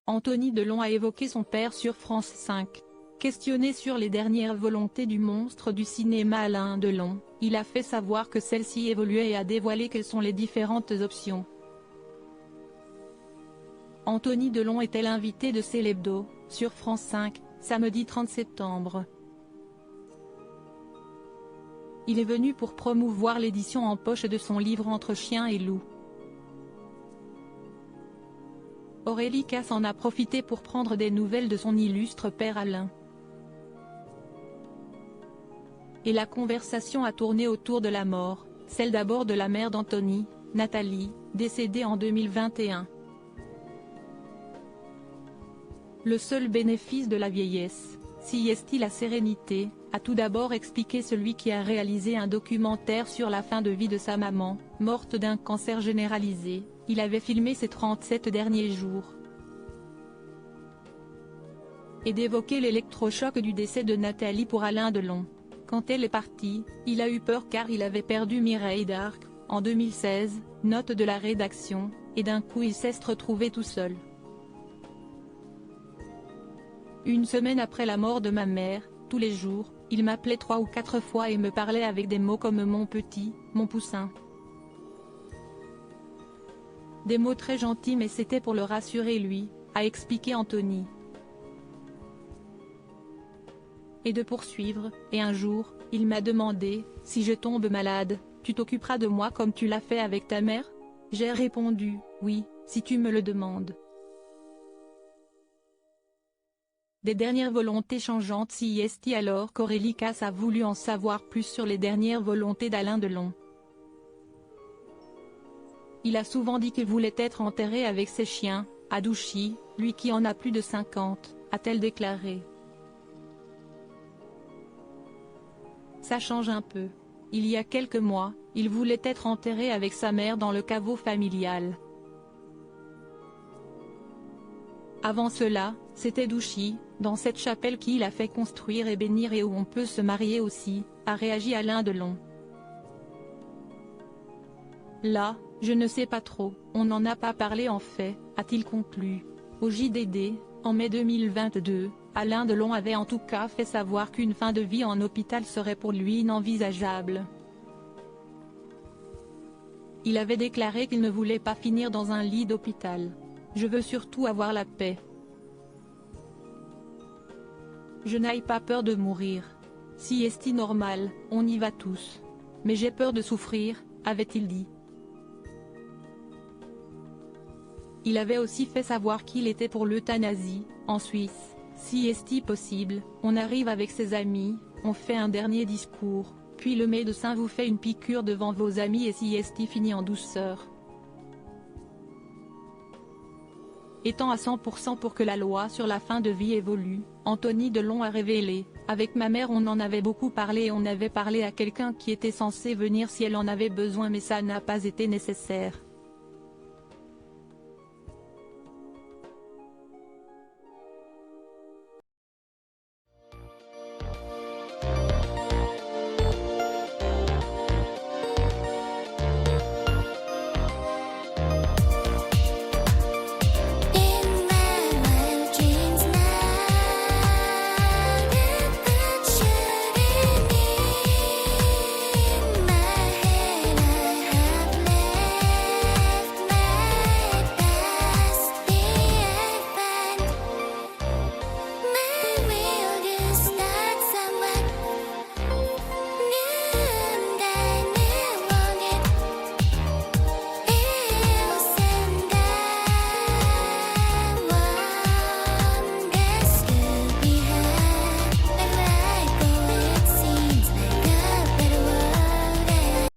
Anthony Delon a évoqué son père sur France 5. Questionné sur les dernières volontés du monstre du cinéma Alain Delon, il a fait savoir que celle-ci évoluait et a dévoilé quelles sont les différentes options. Anthony Delon était l'invité de C'est l'Hebdo, sur France 5, samedi 30 septembre. Il est venu pour promouvoir l'édition en poche de son livre Entre chien et loup. Aurélie Casse en a profité pour prendre des nouvelles de son illustre père Alain. Et la conversation a tourné autour de la mort, celle d'abord de la mère d'Anthony, Nathalie, décédée en 2021. Le seul bénéfice de la vieillesse, si est-il la sérénité, a tout d'abord expliqué celui qui a réalisé un documentaire sur la fin de vie de sa maman, morte d'un cancer généralisé. Il avait filmé ses 37 derniers jours. Et d'évoquer l'électrochoc du décès de Nathalie pour Alain Delon. Quand elle est partie, il a eu peur car il avait perdu Mireille d'Arc, en 2016, note de la rédaction, et d'un coup il s'est retrouvé tout seul. Une semaine après la mort de ma mère, tous les jours, il m'appelait 3 ou 4 fois et me parlait avec des mots comme mon petit, mon poussin. Des mots très gentils mais c'était pour le rassurer lui, a expliqué Anthony. Et de poursuivre, et un jour, il m'a demandé, si je tombe malade, tu t'occuperas de moi comme tu l'as fait avec ta mère? J'ai répondu, oui, si tu me le demandes. Des dernières volontés changeantes si est alors qu'Aurélie Casse a voulu en savoir plus sur les dernières volontés d'Alain Delon. Il a souvent dit qu'il voulait être enterré avec ses chiens, à Douchy, lui qui en a plus de 50, a-t-elle déclaré. Ça change un peu. Il y a quelques mois, il voulait être enterré avec sa mère dans le caveau familial. Avant cela, c'était Douchy, dans cette chapelle qu'il a fait construire et bénir et où on peut se marier aussi, a réagi Alain Delon. Là, je ne sais pas trop, on n'en a pas parlé en fait, a-t-il conclu. Au JDD, en mai 2022, Alain Delon avait en tout cas fait savoir qu'une fin de vie en hôpital serait pour lui inenvisageable. Il avait déclaré qu'il ne voulait pas finir dans un lit d'hôpital. Je veux surtout avoir la paix. Je n'ai pas peur de mourir. Si est normal, on y va tous. Mais j'ai peur de souffrir, avait-il dit. Il avait aussi fait savoir qu'il était pour l'euthanasie, en Suisse. Si est possible, on arrive avec ses amis, on fait un dernier discours, puis le médecin vous fait une piqûre devant vos amis et si est finit en douceur. Étant à 100% pour que la loi sur la fin de vie évolue, Anthony Delon a révélé, avec ma mère on en avait beaucoup parlé et on avait parlé à quelqu'un qui était censé venir si elle en avait besoin mais ça n'a pas été nécessaire.